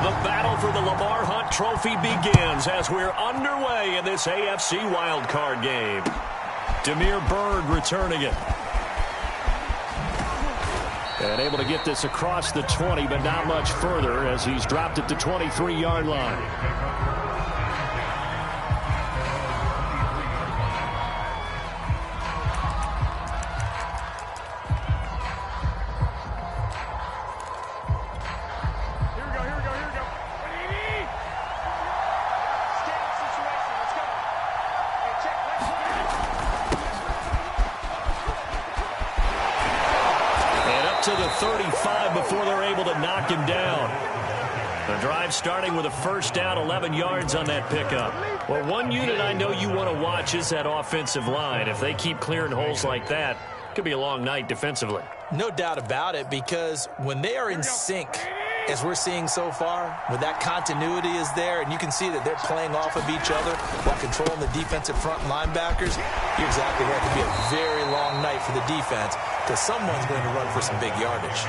The battle for the Lamar Hunt Trophy begins as we're underway in this AFC wildcard game. Demir Bird returning it. And able to get this across the 20, but not much further as he's dropped it to 23-yard line. To the 35 before they're able to knock him down. The drive starting with a first down, 11 yards on that pickup. Well, one unit I know you want to watch is that offensive line. If they keep clearing holes like that, it could be a long night defensively. No doubt about it, because when they are in sync, as we're seeing so far, when that continuity is there and you can see that they're playing off of each other while controlling the defensive front linebackers, you're exactly right. It could be a very long night for the defense because someone's going to run for some big yardage.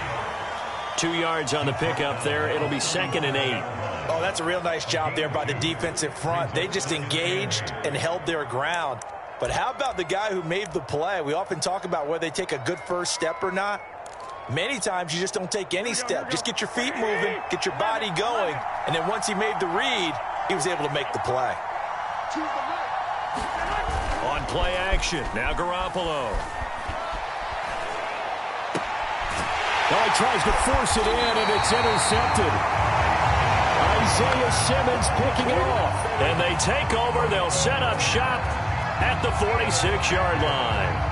2 yards on the pickup there. It'll be 2nd and 8. Oh, that's a real nice job there by the defensive front. They just engaged and held their ground. But how about the guy who made the play? We often talk about whether they take a good first step or not. Many times you just don't take any step. Just get your feet moving, get your body going, and then once he made the read, he was able to make the play. On play action, now Garoppolo. Well, he tries to force it in, and it's intercepted. Isaiah Simmons picking it off. And they take over. They'll set up shop at the 46-yard line.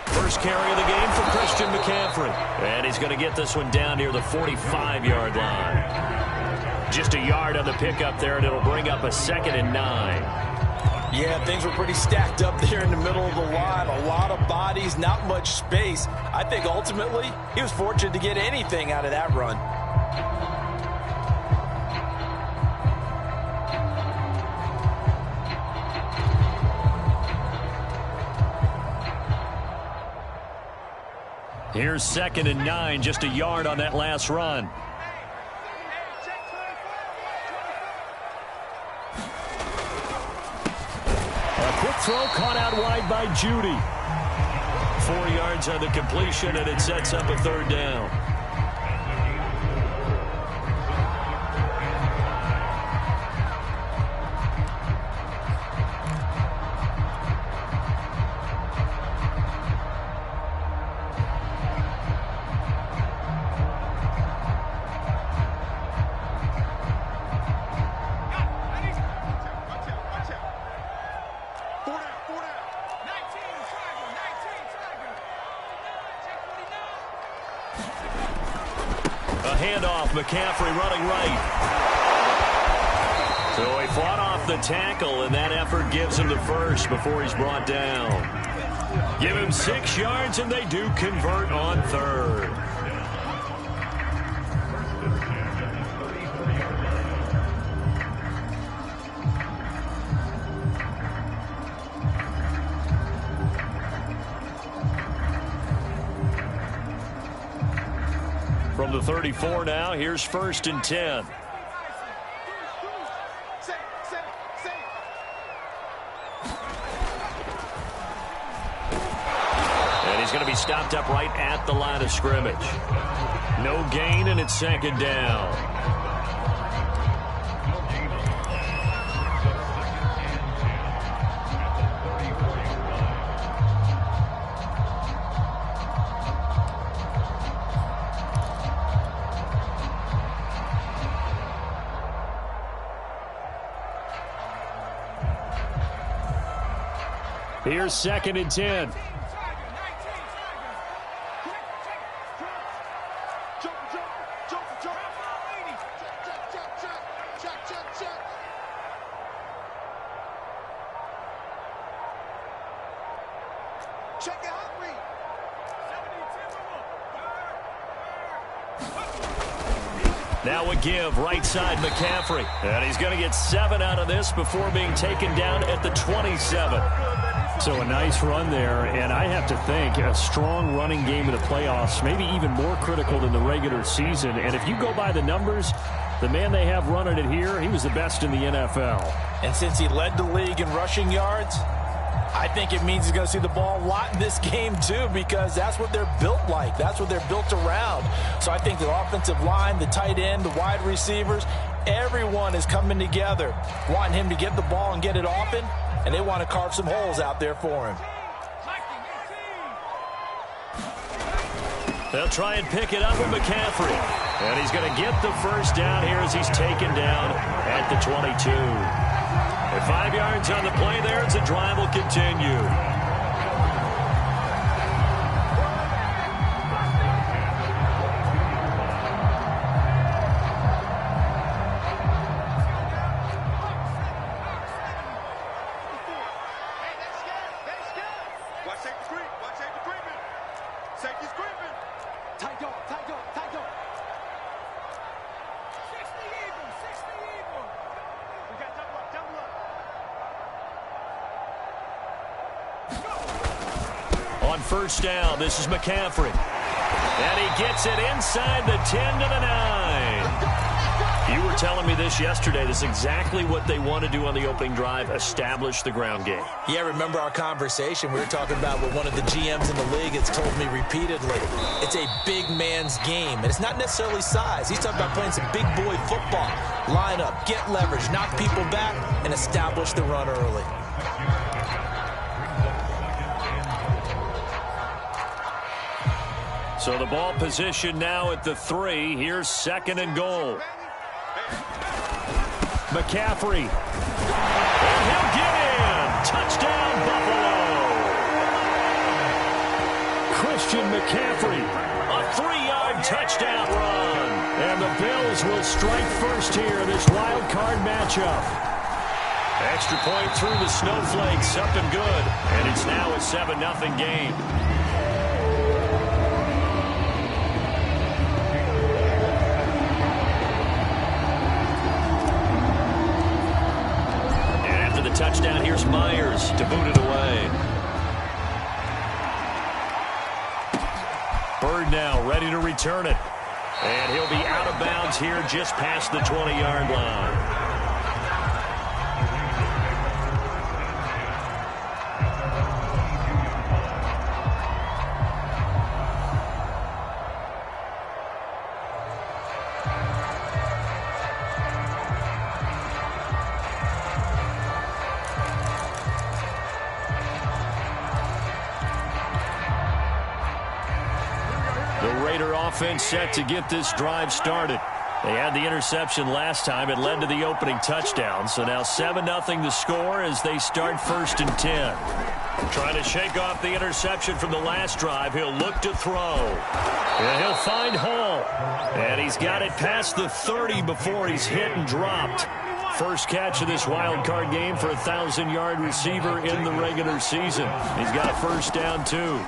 First carry of the game for Christian McCaffrey. And he's going to get this one down near the 45-yard line. Just a yard on the pickup there, and it'll bring up a 2nd and 9. Yeah, things were pretty stacked up there in the middle of the line. A lot of bodies, not much space. I think ultimately he was fortunate to get anything out of that run. Here's 2nd and 9, just a yard on that last run. A quick throw caught out wide by Judy. 4 yards on the completion, and it sets up a 3rd down. Handoff, McCaffrey running right. So he fought off the tackle, and that effort gives him the first before he's brought down. Give him 6 yards, and they do convert on 3rd. From the 34 now, here's 1st and 10. And he's going to be stopped up right at the line of scrimmage. No gain, and it's 2nd down. Here's 2nd and 10. Now a give, right side McCaffrey. And he's going to get 7 out of this before being taken down at the 27. So a nice run there, and I have to think a strong running game in the playoffs, maybe even more critical than the regular season. And if you go by the numbers, the man they have running it here, he was the best in the NFL. And since he led the league in rushing yards, I think it means he's going to see the ball a lot in this game, too, because that's what they're built like. That's what they're built around. So I think the offensive line, the tight end, the wide receivers, everyone is coming together, wanting him to get the ball and get it often, and they want to carve some holes out there for him. They'll try and pick it up with McCaffrey. And he's going to get the first down here as he's taken down at the 22. At 5 yards on the play there, as the drive will continue. On first down, this is McCaffrey. And he gets it inside the 10 to the 9. You were telling me this yesterday. This is exactly what they want to do on the opening drive, establish the ground game. Yeah, remember our conversation. We were talking about what one of the GMs in the league has told me repeatedly. It's a big man's game, and it's not necessarily size. He's talking about playing some big boy football. Line up, get leverage, knock people back, and establish the run early. So the ball position now at the 3. Here's 2nd and goal. McCaffrey. And he'll get in. Touchdown, Buffalo. Christian McCaffrey. A 3-yard touchdown run. And the Bills will strike first here in this wild card matchup. Extra point through the snowflakes. Up and good. And it's now a 7-0 game. Touchdown, here's Myers to boot it away. Bird now ready to return it. And he'll be out of bounds here just past the 20-yard line. Offense set to get this drive started. They had the interception last time. It led to the opening touchdown. So now 7-0 the score as they start 1st and 10. Trying to shake off the interception from the last drive. He'll look to throw. And he'll find Hall. And he's got it past the 30 before he's hit and dropped. First catch of this wild card game for a 1,000-yard receiver in the regular season. He's got a first down, too.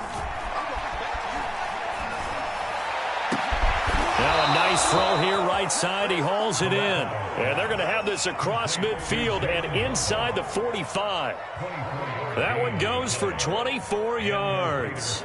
Now a nice throw here right side. He hauls it in. And they're going to have this across midfield and inside the 45. That one goes for 24 yards.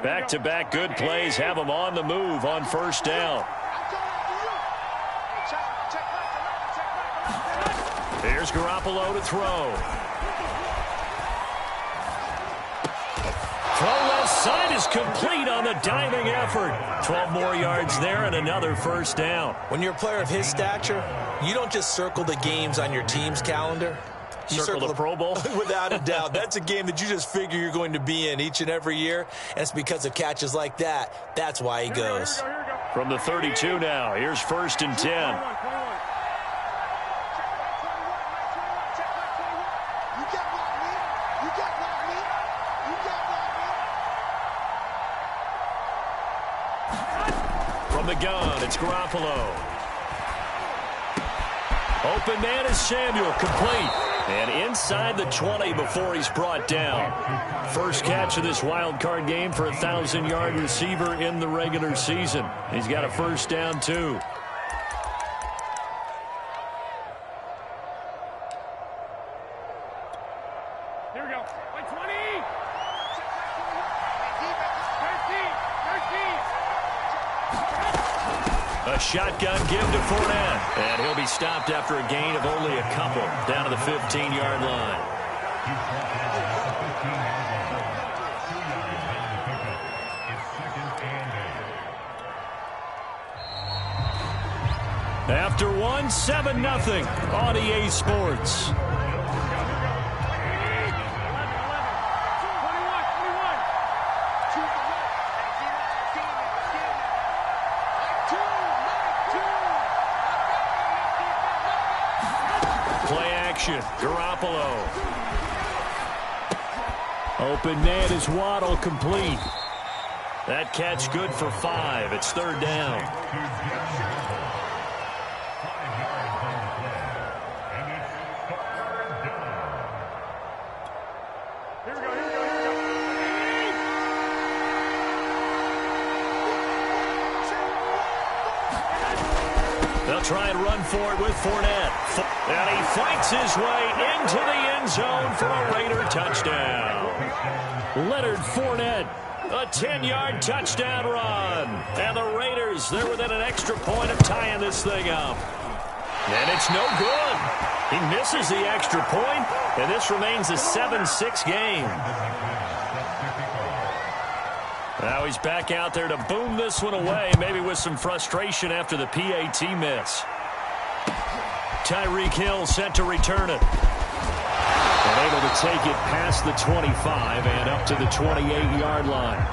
Back-to-back good plays have them on the move on first down. Here's Garoppolo to throw. Throw left side is complete on the diving effort. 12 more yards there and another first down. When you're a player of his stature, you don't just circle the games on your team's calendar. Circle the Pro Bowl? Without a doubt. That's a game that you just figure you're going to be in each and every year, and it's because of catches like that. That's why he goes. From the 32 now, here's 1st and 10. From the gun, it's Garoppolo. Open man is Samuel, complete. And inside the 20 before he's brought down. First catch of this wild card game for a 1,000-yard receiver in the regular season. He's got a first down, too. Here we go. By 20. A shotgun give to Fournette. And he'll be stopped after a gain of only a couple. Down to the 15-yard line. After one, 7-0 on EA Sports. Garoppolo. Open man is Waddle, complete. That catch good for 5. It's 3rd down. Here we go. They'll try and run for it with Fournette. And he fights his way into the end zone for a Raider touchdown. Leonard Fournette, a 10-yard touchdown run. And the Raiders, they're within an extra point of tying this thing up. And it's no good. He misses the extra point, and this remains a 7-6 game. Now he's back out there to boom this one away, maybe with some frustration after the PAT miss. Tyreek Hill set to return it. And able to take it past the 25 and up to the 28-yard line.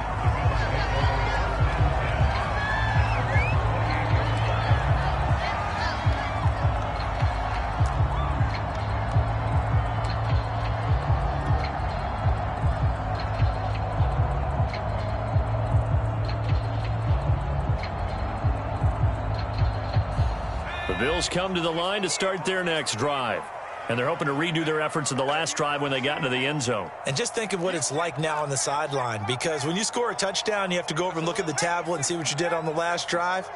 The Bills come to the line to start their next drive. And they're hoping to redo their efforts in the last drive when they got into the end zone. And just think of what it's like now on the sideline, because when you score a touchdown, you have to go over and look at the tablet and see what you did on the last drive.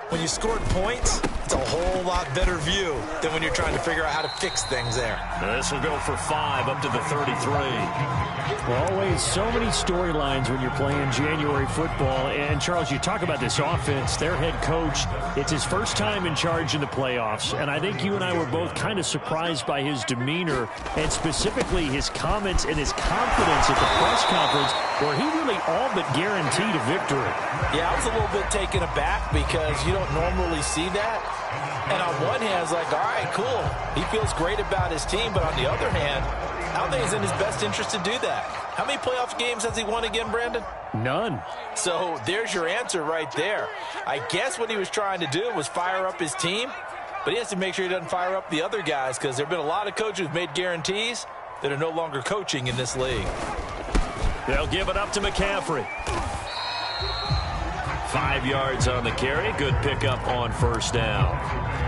When you scored points, it's a whole lot better view than when you're trying to figure out how to fix things there. This will go for 5 up to the 33. Always so many storylines when you're playing January football. And, Charles, you talk about this offense, their head coach, it's his first time in charge in the playoffs. And I think you and I were both kind of surprised by his demeanor and specifically his comments and his confidence at the press conference where he really all but guaranteed a victory. Yeah, I was a little bit taken aback because you don't normally see that. And on one hand, it's like, all right, cool. He feels great about his team. But on the other hand, I don't think it's in his best interest to do that. How many playoff games has he won again, Brandon? None. So there's your answer right there. I guess what he was trying to do was fire up his team. But he has to make sure he doesn't fire up the other guys because there have been a lot of coaches who've made guarantees that are no longer coaching in this league. They'll give it up to McCaffrey. 5 yards on the carry. Good pickup on first down.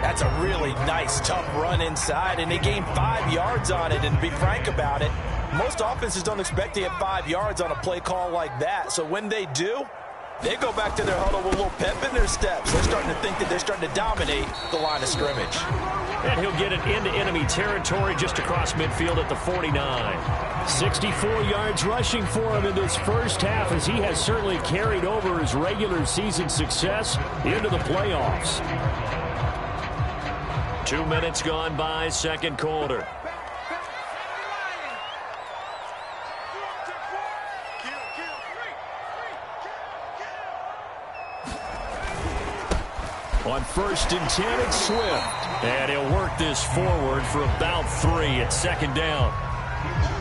That's a really nice, tough run inside, and they gained 5 yards on it. And to be frank about it, most offenses don't expect to get 5 yards on a play call like that. So when they do, they go back to their huddle with a little pep in their steps. They're starting to think that they're starting to dominate the line of scrimmage. And he'll get it into enemy territory just across midfield at the 49. 64 yards rushing for him in this first half as he has certainly carried over his regular season success into the playoffs. 2 minutes gone by, second quarter. On 1st and 10, it's Swift. And he'll work this forward for about 3 at 2nd down.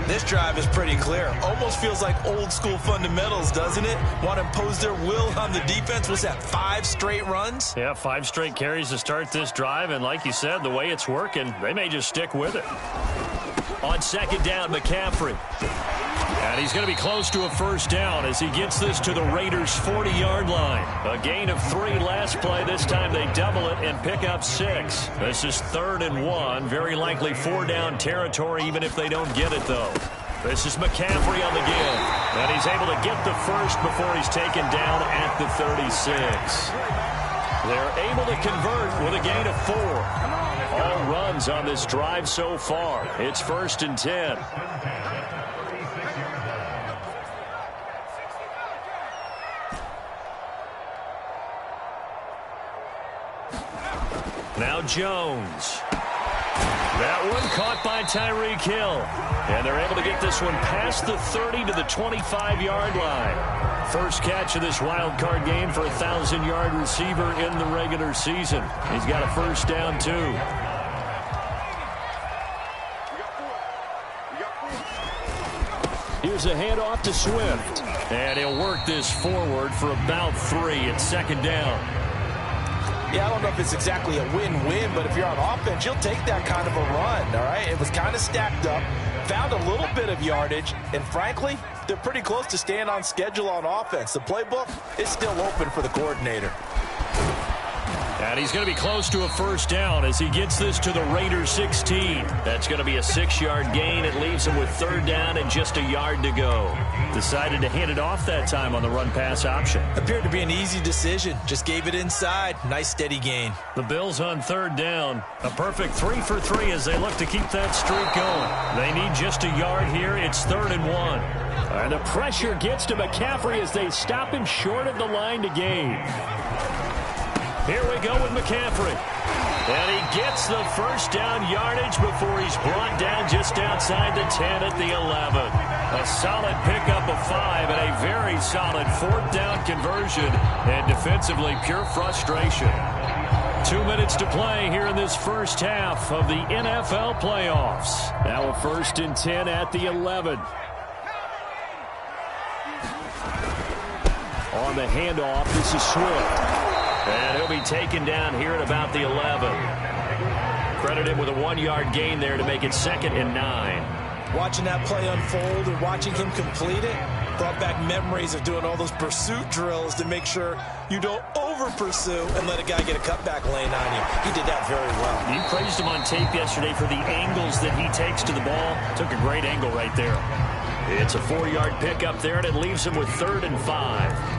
This drive is pretty clear. Almost feels like old school fundamentals, doesn't it? Want to impose their will on the defense. Was that 5 straight runs? Yeah, 5 straight carries to start this drive. And like you said, the way it's working, they may just stick with it. On 2nd down, McCaffrey. And he's going to be close to a 1st down as he gets this to the Raiders' 40-yard line. A gain of 3 last play. This time they double it and pick up 6. This is 3rd and 1. Very likely 4-down territory, even if they don't get it, though. This is McCaffrey on the give. And he's able to get the first before he's taken down at the 36. They're able to convert with a gain of 4. All runs on this drive so far. It's 1st and 10. Now Jones. That one caught by Tyreek Hill. And they're able to get this one past the 30 to the 25-yard line. First catch of this wild card game for a 1,000-yard receiver in the regular season. He's got a 1st down, too. Here's a handoff to Swift. And he'll work this forward for about 3 at 2nd down. Yeah, I don't know if it's exactly a win-win, but if you're on offense, you'll take that kind of a run, all right? It was kind of stacked up, found a little bit of yardage, and frankly, they're pretty close to staying on schedule on offense. The playbook is still open for the coordinator. And he's going to be close to a 1st down as he gets this to the Raiders' 16. That's going to be a 6-yard gain. It leaves him with 3rd down and just a yard to go. Decided to hand it off that time on the run-pass option. Appeared to be an easy decision. Just gave it inside. Nice steady gain. The Bills on 3rd down. A perfect 3 for 3 as they look to keep that streak going. They need just a yard here. It's 3rd and 1. And the pressure gets to McCaffrey as they stop him short of the line to gain. Here we go with McCaffrey. And he gets the 1st down yardage before he's brought down just outside the 10 at the 11. A solid pickup of 5 and a very solid 4th down conversion. And defensively, pure frustration. 2 minutes to play here in this first half of the NFL playoffs. Now a 1st and 10 at the 11. On the handoff, this is Swift. And he'll be taken down here at about the 11. Credited with a 1-yard gain there to make it 2nd and 9. Watching that play unfold and watching him complete it brought back memories of doing all those pursuit drills to make sure you don't over-pursue and let a guy get a cutback lane on you. He did that very well. You praised him on tape yesterday for the angles that he takes to the ball. Took a great angle right there. It's a 4-yard pickup there, and it leaves him with 3rd and 5.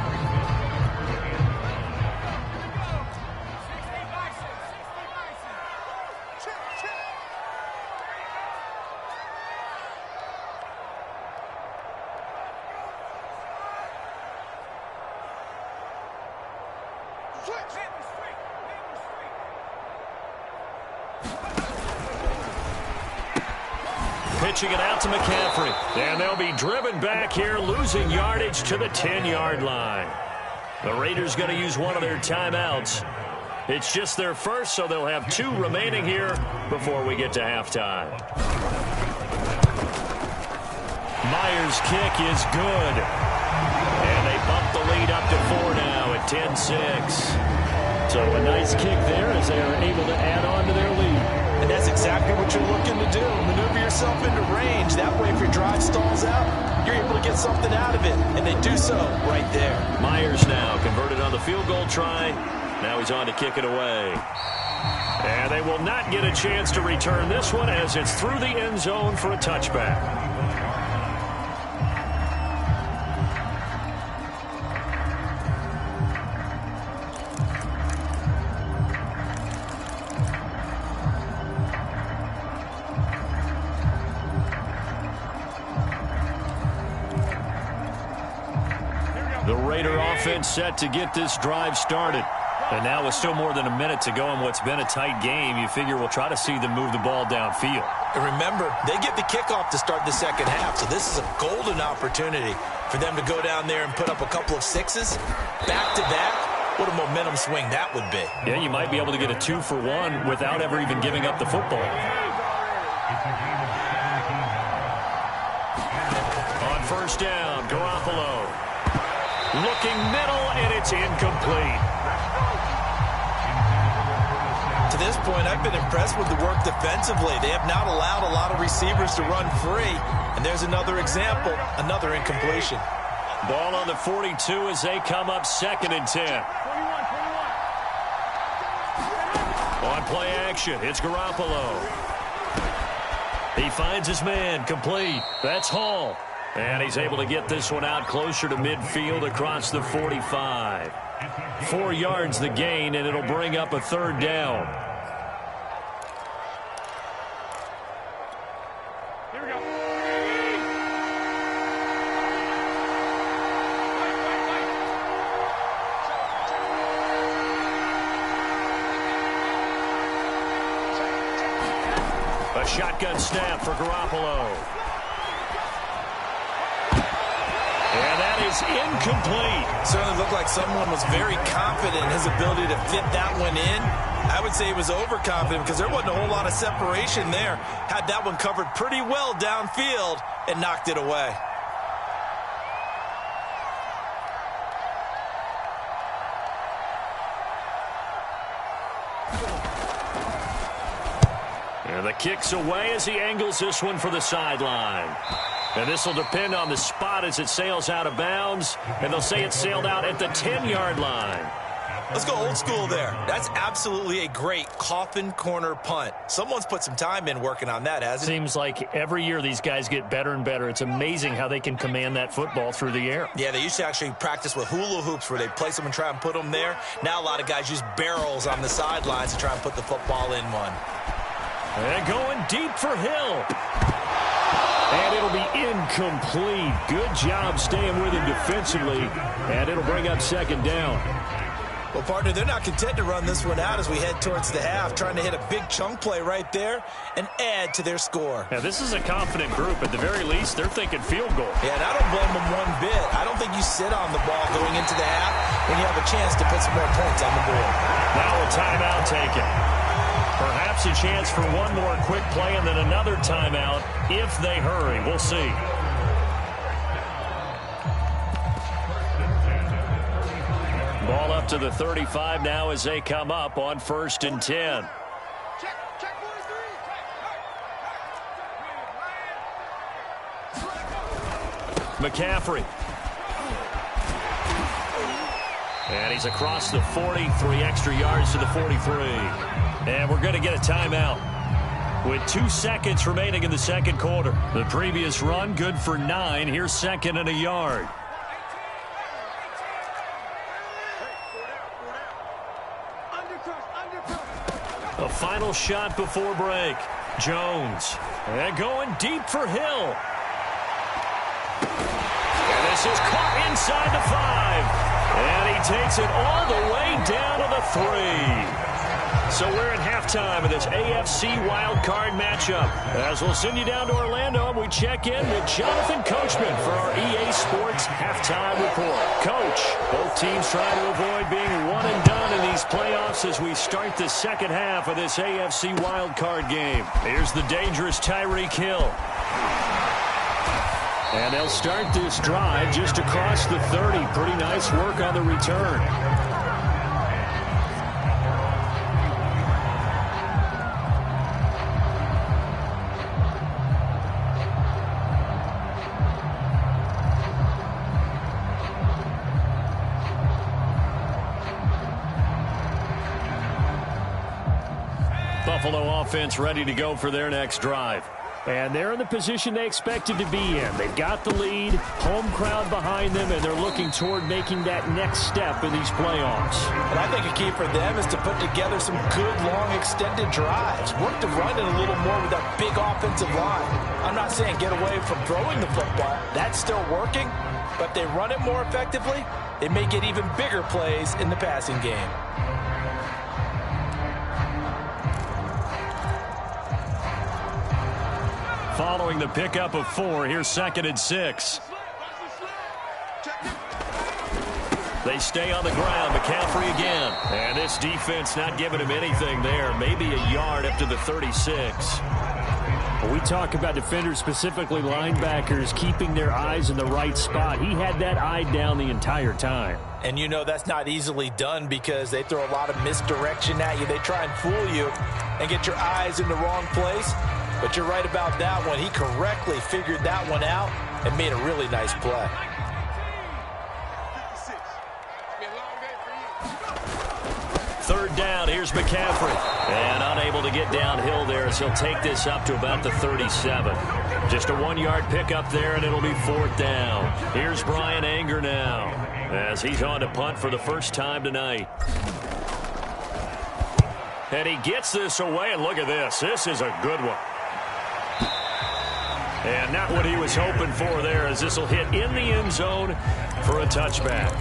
Pitching it out to McCaffrey. And they'll be driven back here, losing yardage to the 10-yard line. The Raiders going to use one of their timeouts. It's just their first, so they'll have 2 remaining here before we get to halftime. Myers' kick is good. And they bump the lead up to 4 now at 10-6. So a nice kick there as they are able to add on to their lead. And that's exactly what you're looking to do. Maneuver yourself into range. That way, if your drive stalls out, you're able to get something out of it. And they do so right there. Myers now converted on the field goal try. Now he's on to kick it away. And they will not get a chance to return this one as it's through the end zone for a touchback. The Raider offense set to get this drive started. And now with still more than a minute to go in what's been a tight game, you figure we'll try to see them move the ball downfield. And remember, they get the kickoff to start the second half, so this is a golden opportunity for them to go down there and put up a couple of 6s back-to-back What a momentum swing that would be. Yeah, you might be able to get a 2-for-1 without ever even giving up the football. On first down, Garoppolo. Looking middle, and it's incomplete. To this point, I've been impressed with the work defensively. They have not allowed a lot of receivers to run free. And there's another example, another incompletion. Ball on the 42 as they come up 2nd and 10. On play action, it's Garoppolo. He finds his man, complete. That's Hall. And he's able to get this one out closer to midfield across the 45. 4 yards the gain, and it'll bring up a 3rd down. Here we go. A shotgun snap for Garoppolo. And that is incomplete. Certainly looked like someone was very confident in his ability to fit that one in. I would say he was overconfident because there wasn't a whole lot of separation there. Had that one covered pretty well downfield and knocked it away. And the kick's away as he angles this one for the sideline. And this will depend on the spot as it sails out of bounds. And they'll say it sailed out at the 10-yard line. Let's go old school there. That's absolutely a great coffin corner punt. Someone's put some time in working on that, hasn't it? Seems like every year these guys get better and better. It's amazing how they can command that football through the air. Yeah, they used to actually practice with hula hoops where they place them and try and put them there. Now a lot of guys use barrels on the sidelines to try and put the football in one. And going deep for Hill. And it'll be incomplete. Good job staying with him defensively. And it'll bring up 2nd down. Well, partner, they're not content to run this one out as we head towards the half, trying to hit a big chunk play right there and add to their score. Now, this is a confident group. At the very least, they're thinking field goal. Yeah, and I don't blame them one bit. I don't think you sit on the ball going into the half when you have a chance to put some more points on the board. Now a timeout taken. Perhaps a chance for one more quick play and then another timeout if they hurry. We'll see. Ball up to the 35 now as they come up on 1st and 10. McCaffrey. And he's across the 40, 3 extra yards to the 43. And we're going to get a timeout with 2 seconds remaining in the 2nd quarter. The previous run good for 9. Here's 2nd and a yard. A final shot before break. Jones. And going deep for Hill. And this is caught inside the 5. And he takes it all the way down to the 3. So we're at halftime of this AFC wildcard matchup. As we'll send you down to Orlando, and we check in with Jonathan Coachman for our EA Sports Halftime Report. Coach, both teams trying to avoid being one and done in these playoffs as we start the 2nd half of this AFC wildcard game. Here's the dangerous Tyreek Hill. And they'll start this drive just across the 30. Pretty nice work on the return. Buffalo offense ready to go for their next drive. And they're in the position they expected to be in. They've got the lead, home crowd behind them, and they're looking toward making that next step in these playoffs. And I think a key for them is to put together some good, long, extended drives. Work to run it a little more with that big offensive line. I'm not saying get away from throwing the football. That's still working. But if they run it more effectively, they may get even bigger plays in the passing game. Following the pickup of 4, here's 2nd and 6. They stay on the ground. McCaffrey again. And this defense not giving him anything there. Maybe a yard up to the 36. We talk about defenders, specifically linebackers, keeping their eyes in the right spot. He had that eye down the entire time. And you know that's not easily done because they throw a lot of misdirection at you. They try and fool you and get your eyes in the wrong place. But you're right about that one. He correctly figured that one out and made a really nice play. Third down, here's McCaffrey. And unable to get downhill there as he'll take this up to about the 37. Just a 1-yard pickup there, and it'll be 4th down. Here's Brian Anger now as he's on to punt for the first time tonight. And he gets this away, and look at this. This is a good one. And not what he was hoping for there, as this will hit in the end zone for a touchback.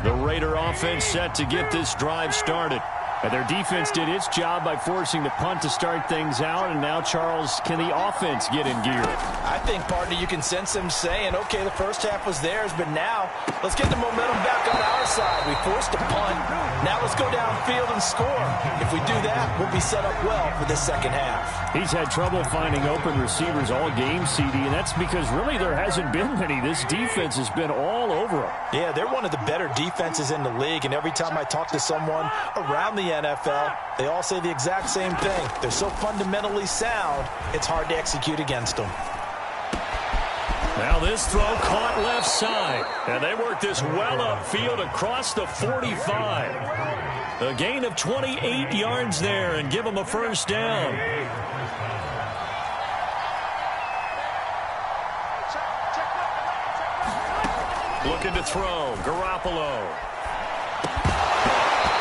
The Raider offense set to get this drive started. And their defense did its job by forcing the punt to start things out. And now, Charles, can the offense get in gear? I think, partner, you can sense them saying, okay, the first half was theirs, but now let's get the momentum back on our side. We forced a punt. Now let's go downfield and score. If we do that, we'll be set up well for this second half. He's had trouble finding open receivers all game, CD, and that's because really there hasn't been many. This defense has been all over him. Yeah, they're one of the better defenses in the league, and every time I talk to someone around the NFL, they all say the exact same thing. They're so fundamentally sound, it's hard to execute against them. Now this throw caught left side, and they work this well upfield across the 45. A gain of 28 yards there and give them a first down. Looking to throw, Garoppolo.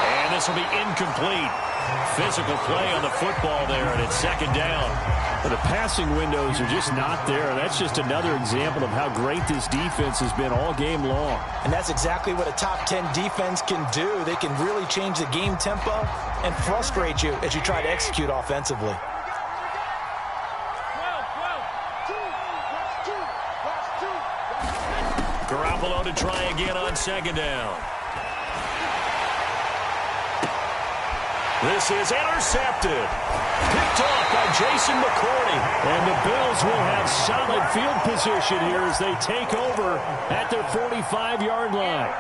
And this will be incomplete. Physical play on the football there, and it's second down. But the passing windows are just not there. That's just another example of how great this defense has been all game long. And that's exactly what a top 10 defense can do. They can really change the game tempo and frustrate you as you try to execute offensively. Garoppolo to try again on second down. This is intercepted. Picked off by Jason McCourty. And the Bills will have solid field position here as they take over at their 45-yard line.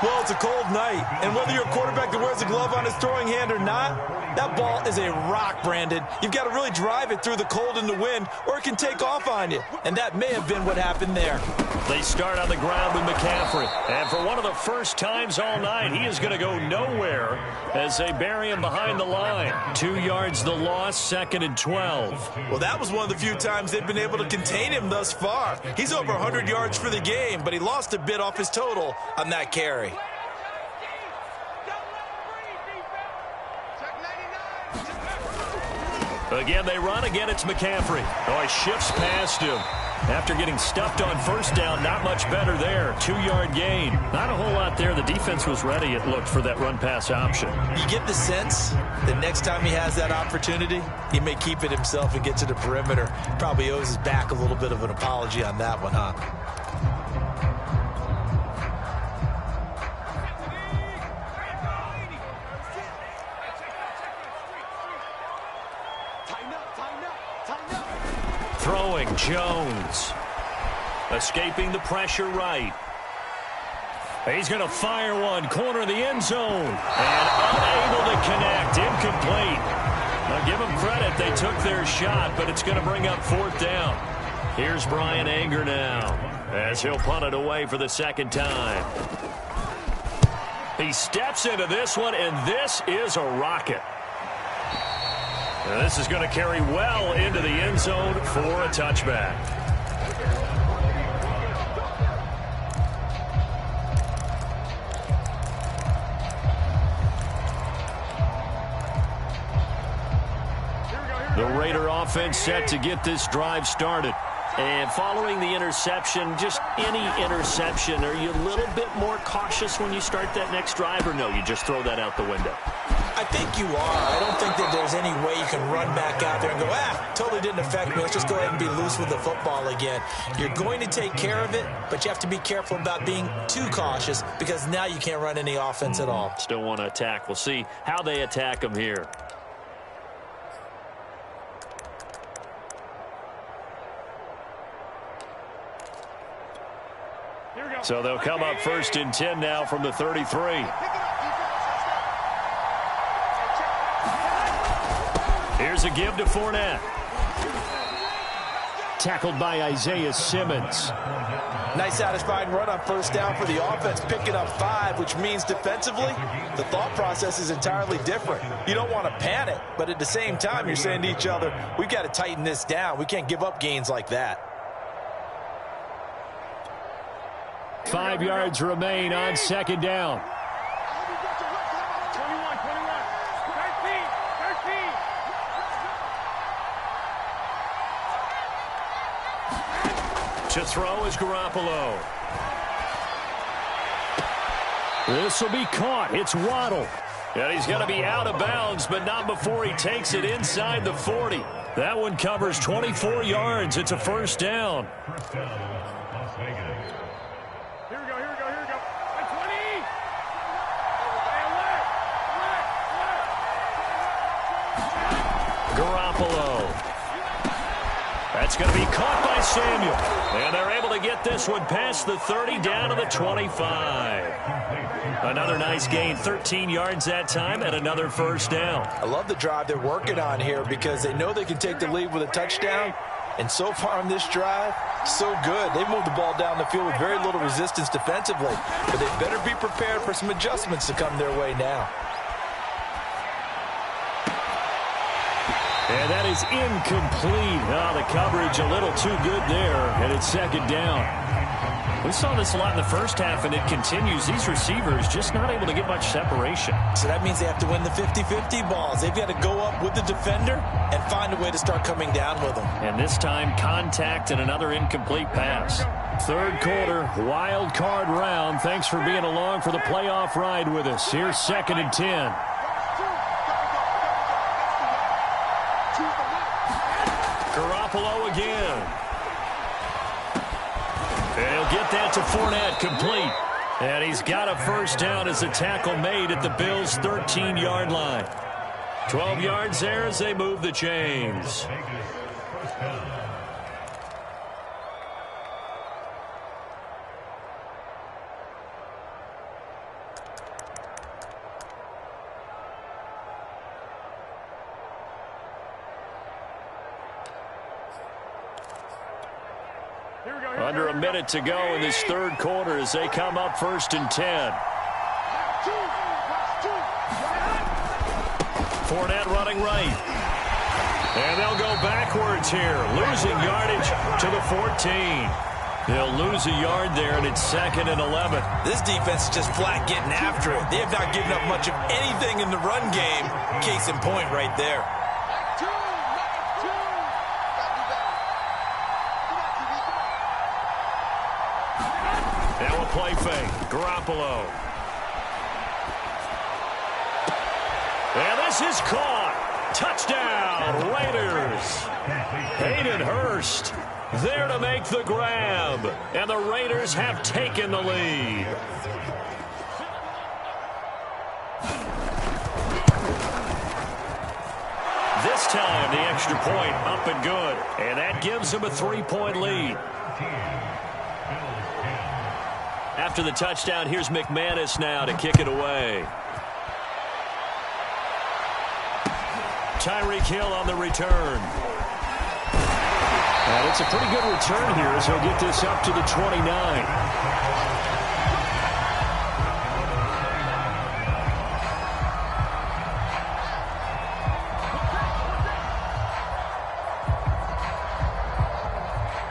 Well, it's a cold night, and whether you're a quarterback that wears a glove on his throwing hand or not, that ball is a rock, Brandon. You've got to really drive it through the cold and the wind, or it can take off on you. And that may have been what happened there. They start on the ground with McCaffrey. And for one of the first times all night, he is going to go nowhere as they bury him behind the line. 2 yards the loss, 2nd and 12. Well, that was one of the few times they've been able to contain him thus far. He's over 100 yards for the game, but he lost a bit off his total on that carry. Again, they run. Again, it's McCaffrey. Oh, he shifts past him. After getting stuffed on first down, not much better there. 2-yard gain. Not a whole lot there. The defense was ready, it looked, for that run-pass option. You get the sense that next time he has that opportunity, he may keep it himself and get to the perimeter. Probably owes his back a little bit of an apology on that one, huh? Throwing, Jones. Escaping the pressure right. He's going to fire one. Corner of the end zone. And unable to connect. Incomplete. Now give them credit. They took their shot, but it's going to bring up 4th down. Here's Brian Anger now as he'll punt it away for the second time. He steps into this one, and this is a rocket. And this is going to carry well into the end zone for a touchback. The Raider offense set to get this drive started. And following the interception, just any interception, are you a little bit more cautious when you start that next drive, or no, you just throw that out the window? I think you are. I don't think that there's any way you can run back out there and go, totally didn't affect me. Let's just go ahead and be loose with the football again. You're going to take care of it, but you have to be careful about being too cautious because now you can't run any offense at all. Still want to attack. We'll see how they attack them here. So they'll come up 1st and 10 now from the 33. Here's a give to Fournette. Tackled by Isaiah Simmons. Nice satisfying run on 1st down for the offense, picking up 5, which means defensively, the thought process is entirely different. You don't want to panic, but at the same time, you're saying to each other, we've got to tighten this down. We can't give up gains like that. 5 yards remain on 2nd down. 21, 13. To throw is Garoppolo. This will be caught. It's Waddle. And he's going to be out of bounds, but not before he takes it inside the 40. That one covers 24 yards. It's a 1st down. Here we go. Like 20. Garoppolo. That's going to be caught by Samuel. And they're able to get this one past the 30 down to the 25. Another nice gain, 13 yards that time, and another 1st down. I love the drive they're working on here because they know they can take the lead with a touchdown. And so far on this drive, so good. They moved the ball down the field with very little resistance defensively. But they better be prepared for some adjustments to come their way now. And that is incomplete. The coverage a little too good there, and it's 2nd down. We saw this a lot in the 1st half, and it continues. These receivers just not able to get much separation. So that means they have to win the 50-50 balls. They've got to go up with the defender and find a way to start coming down with them. And this time, contact and another incomplete pass. 3rd quarter, wild card round. Thanks for being along for the playoff ride with us. Here's 2nd and 10. Garoppolo again. And he'll get that to Fournette, complete. And he's got a 1st down as a tackle made at the Bills' 13-yard line. 12 yards there as they move the chains. Under a minute to go in this 3rd quarter as they come up 1st and 10. Fournette running right. And they'll go backwards here, losing yardage to the 14. They'll lose a yard there, and it's 2nd and 11. This defense is just flat getting after it. They have not given up much of anything in the run game. Case in point right there. Now a play fake. Garoppolo. And this is caught. Touchdown, Raiders. Hayden Hurst there to make the grab. And the Raiders have taken the lead. This time, the extra point up and good. And that gives them a 3-point lead. After the touchdown, here's McManus now to kick it away. Tyreek Hill on the return. And it's a pretty good return here as he'll get this up to the 29.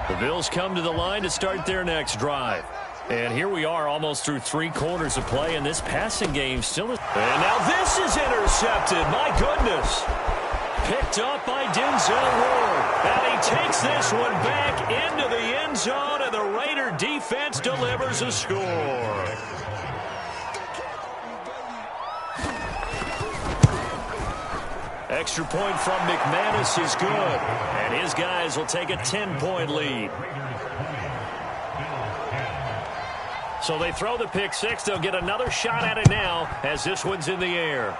The Bills come to the line to start their next drive. And here we are almost through 3 quarters of play, and this passing game still is. And now this is intercepted. My goodness. Picked up by Denzel Ward. And he takes this one back into the end zone, and the Raider defense delivers a score. Extra point from McManus is good, and his guys will take a 10-point lead. So they throw the pick six. They'll get another shot at it now as this one's in the air.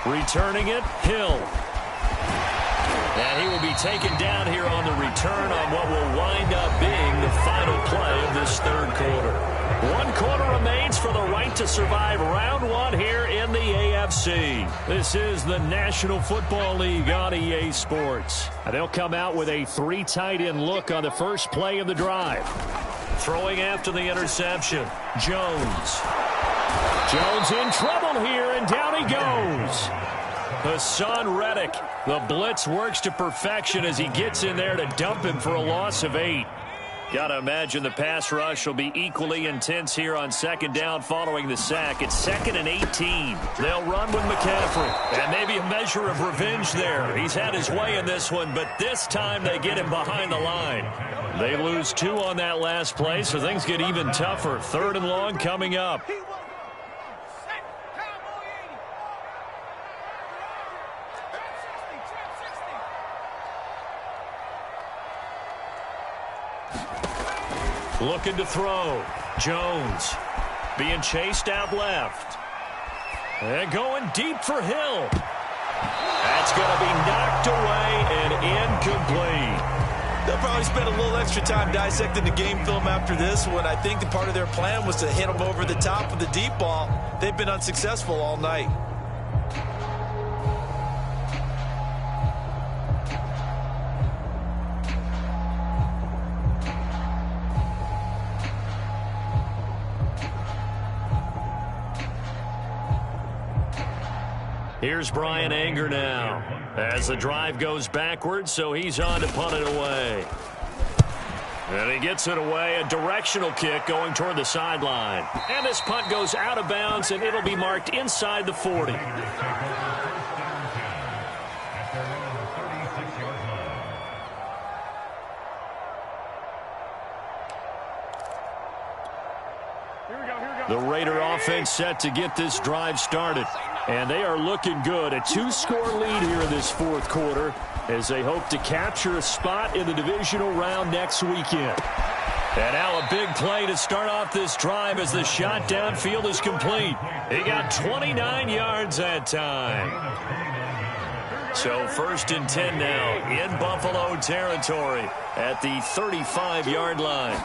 Returning it, Hill. And he will be taken down here on the return on what will wind up being the final play of this third quarter. 1 quarter remains for the right to survive round one here in the AFC. This is the National Football League on EA Sports. They'll come out with a 3 tight end look on the first play of the drive. Throwing after the interception, Jones. Jones in trouble here, and down he goes. Hassan Reddick. The blitz works to perfection as he gets in there to dump him for a loss of 8. Got to imagine the pass rush will be equally intense here on second down following the sack. It's 2nd and 18. They'll run with McCaffrey. And maybe a measure of revenge there. He's had his way in this one, but this time they get him behind the line. They lose 2 on that last play, so things get even tougher. 3rd and long coming up. Looking to throw. Jones being chased out left. And going deep for Hill. That's going to be knocked away and incomplete. They'll probably spend a little extra time dissecting the game film after this one. I think the part of their plan was to hit them over the top with the deep ball. They've been unsuccessful all night. Here's Brian Anger now as the drive goes backwards, so he's on to punt it away. And he gets it away, a directional kick going toward the sideline. And this punt goes out of bounds, and it'll be marked inside the 40. The Raider offense set to get this drive started. And they are looking good. A 2-score lead here in this fourth quarter as they hope to capture a spot in the divisional round next weekend. And now a big play to start off this drive as the shot downfield is complete. He got 29 yards that time. So 1st and 10 now in Buffalo territory at the 35-yard line.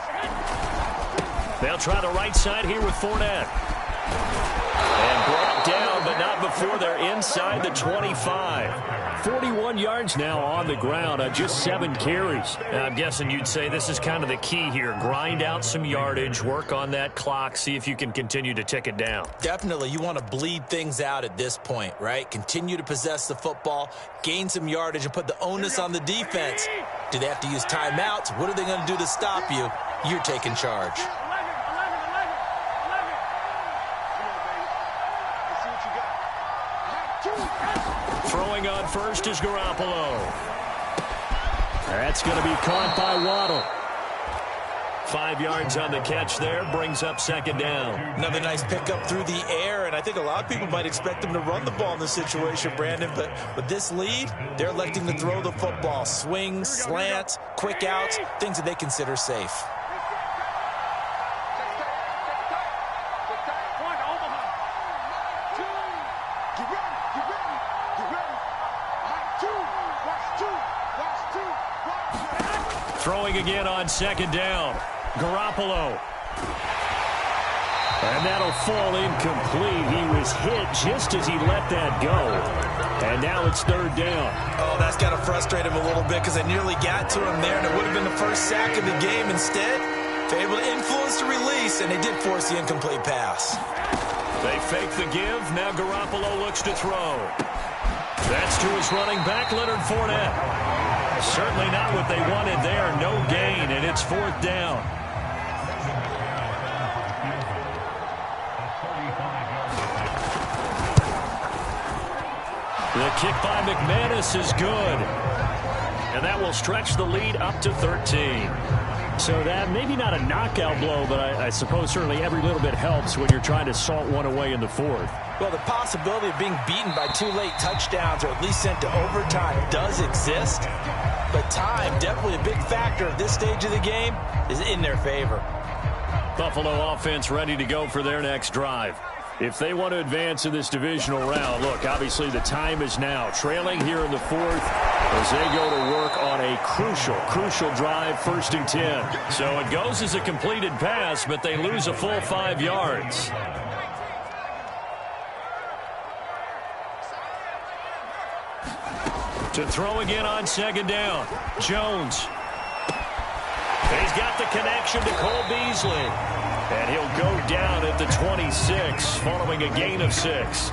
They'll try the right side here with Fournette. And brought down, but not before they're inside the 25. 41 yards now on the ground on just 7 carries. I'm guessing you'd say this is kind of the key here. Grind out some yardage, work on that clock, see if you can continue to tick it down. Definitely. You want to bleed things out at this point, right? Continue to possess the football, gain some yardage, and put the onus on the defense. Do they have to use timeouts? What are they going to do to stop you? You're taking charge. Throwing on first is Garoppolo. That's going to be caught by Waddle. 5 yards on the catch there, brings up 2nd down. Another nice pickup through the air, and I think a lot of people might expect them to run the ball in this situation, Brandon, but with this lead, they're electing to throw the football. Swings, slants, quick outs, things that they consider safe. Throwing again on 2nd down. Garoppolo. And that'll fall incomplete. He was hit just as he let that go. And now it's 3rd down. Oh, that's got to frustrate him a little bit because they nearly got to him there, and it would have been the first sack of the game. Instead, they're able to influence the release, and they did force the incomplete pass. They fake the give. Now Garoppolo looks to throw. That's to his running back, Leonard Fournette. Certainly not what they wanted there. No gain, and it's 4th down. The kick by McManus is good. And that will stretch the lead up to 13. So that maybe not a knockout blow, but I suppose certainly every little bit helps when you're trying to salt one away in the fourth. Well, the possibility of being beaten by 2 late touchdowns or at least sent to overtime does exist. But time, definitely a big factor at this stage of the game, is in their favor. Buffalo offense ready to go for their next drive. If they want to advance in this divisional round, look, obviously the time is now. Trailing here in the fourth as they go to work on a crucial drive, 1st and 10. So it goes as a completed pass, but they lose a full 5 yards. To throw again on 2nd down. Jones. He's got the connection to Cole Beasley. And he'll go down at the 26 following a gain of 6.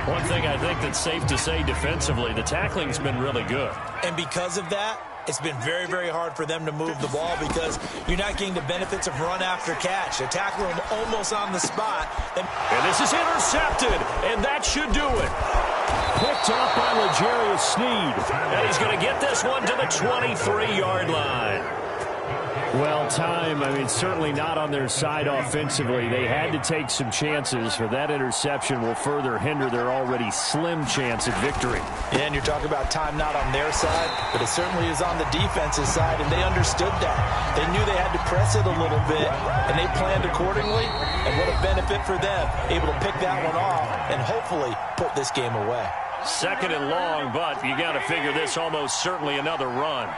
One thing I think that's safe to say defensively, the tackling's been really good. And because of that, it's been very, very hard for them to move the ball because you're not getting the benefits of run after catch. They're tackling them almost on the spot. And this is intercepted, and that should do it. Picked up by L'Jarius Sneed. And he's going to get this one to the 23-yard line. Well, time, certainly not on their side offensively. They had to take some chances, for that interception will further hinder their already slim chance at victory. And you're talking about time not on their side, but it certainly is on the defensive side, and they understood that. They knew they had to press it a little bit, and they planned accordingly, and what a benefit for them, able to pick that one off and hopefully put this game away. 2nd and long, but you got to figure this almost certainly another run.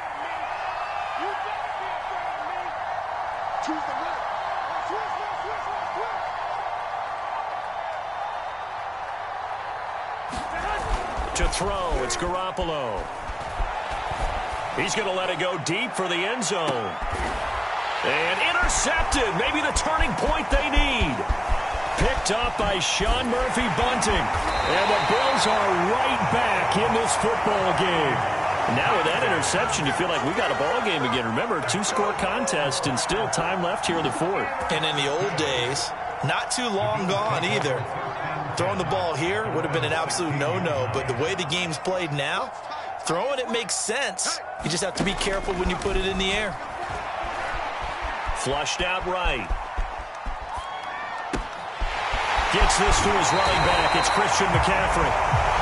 To throw, it's Garoppolo. He's going to let it go deep for the end zone. And intercepted, maybe the turning point they need. Picked up by Sean Murphy-Bunting. And the Bills are right back in this football game. Now with that interception, you feel like we got a ball game again. Remember, 2-score contest and still time left here in the fourth. And in the old days, not too long gone either. Throwing the ball here would have been an absolute no-no, but the way the game's played now, throwing it makes sense. You just have to be careful when you put it in the air. Flushed out right. Gets this to his running back. It's Christian McCaffrey.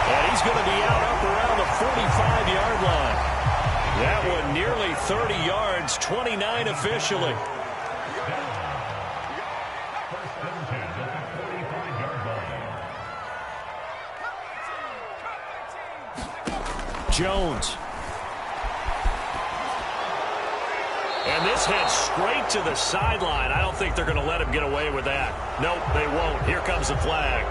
And he's going to be out up around the 45-yard line. That one nearly 30 yards, 29 officially. Jones. And this heads straight to the sideline. I don't think they're going to let him get away with that. Nope, they won't. Here comes the flag.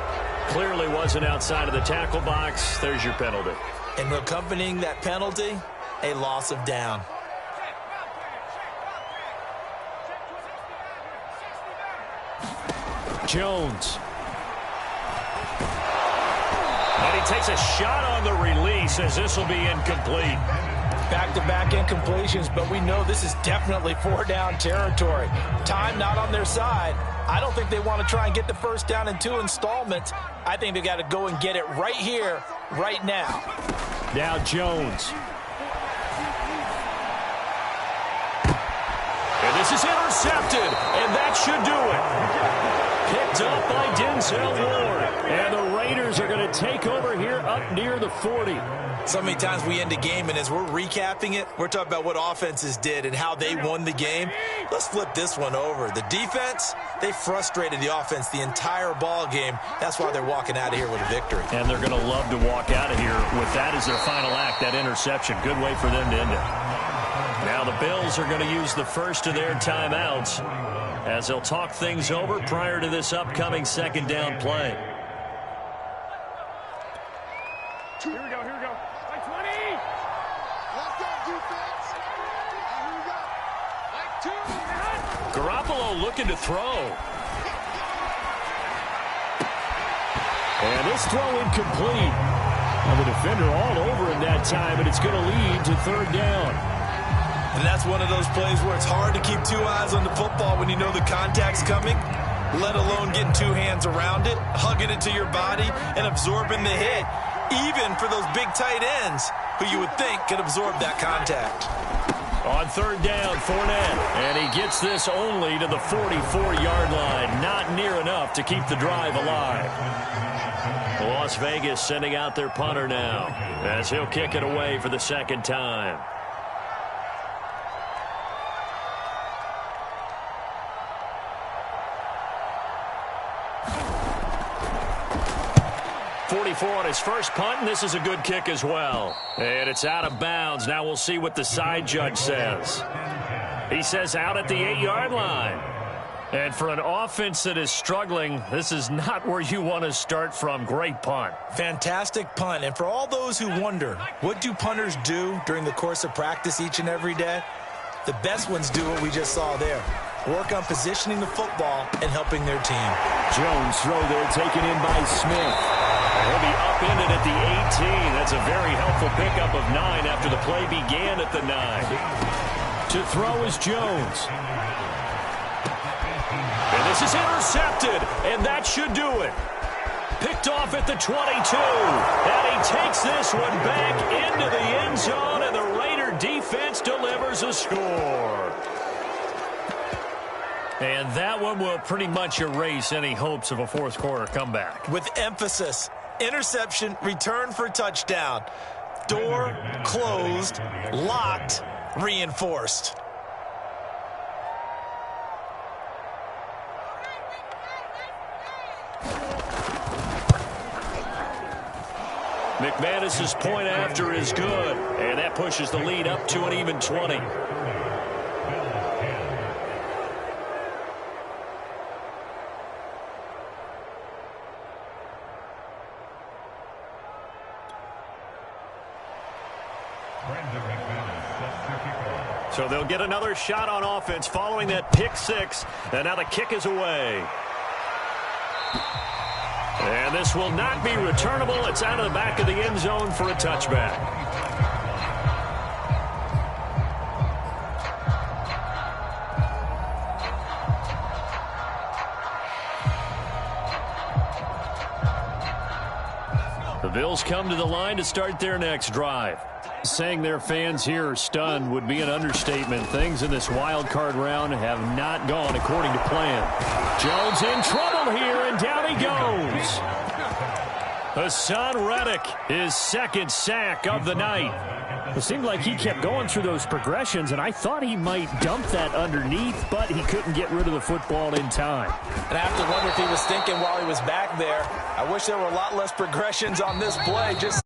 Clearly wasn't outside of the tackle box. There's your penalty. And accompanying that penalty, a loss of down. Jones. And he takes a shot on the release as this will be incomplete. Back-to-back incompletions, but we know this is definitely 4-down territory. Time not on their side. I don't think they want to try and get the first down in 2 installments. I think they got to go and get it right here, right now. Now Jones. And this is intercepted, and that should do it. Picked up by Denzel Ward. And the Raiders are going to take over here up near the 40. So many times we end a game, and as we're recapping it, we're talking about what offenses did and how they won the game. Let's flip this one over. The defense, they frustrated the offense the entire ball game. That's why they're walking out of here with a victory. And they're going to love to walk out of here with that as their final act, that interception. Good way for them to end it. Now the Bills are going to use the first of their timeouts as they'll talk things over prior to this upcoming 2nd down play. Here we go, here we go. Like 20. Let's go, defense. Here we go. Like 2. Garoppolo looking to throw. And this throw incomplete. Well, the defender all over him that time, and it's going to lead to 3rd down. And that's one of those plays where it's hard to keep 2 eyes on the football when you know the contact's coming, let alone getting 2 hands around it, hugging it to your body, and absorbing the hit. even for those big tight ends who you would think could absorb that contact. On third down, Fournette, and he gets this only to the 44-yard line. Not near enough to keep the drive alive. Las Vegas sending out their punter now as he'll kick it away for the second time. On his first punt, and this is a good kick as well. And it's out of bounds. Now we'll see what the side judge says. He says out at the 8-yard line. And for an offense that is struggling, this is not where you want to start from. Great punt. Fantastic punt. And for all those who wonder, what do punters do during the course of practice each and every day? The best ones do what we just saw there. Work on positioning the football and helping their team. Jones throw there taken in by Smith. He'll be upended at the 18. That's a very helpful pickup of 9 after the play began at the 9. To throw is Jones. And this is intercepted, and that should do it. Picked off at the 22. And he takes this one back into the end zone, and the Raider defense delivers a score. And that one will pretty much erase any hopes of a fourth quarter comeback. With emphasis. Interception, return for touchdown. Door closed, locked, reinforced. McManus's point after is good, and that pushes the lead up to an even 20. So they'll get another shot on offense following that pick 6, and now the kick is away. And this will not be returnable. It's out of the back of the end zone for a touchback. The Bills come to the line to start their next drive. Saying their fans here are stunned would be an understatement. Things in this wild card round have not gone according to plan. Jones in trouble here, and down he goes. Hassan Reddick, his second sack of the night. It seemed like he kept going through those progressions, and I thought he might dump that underneath, but he couldn't get rid of the football in time. And I have to wonder if he was thinking while he was back there, I wish there were a lot less progressions on this play. Just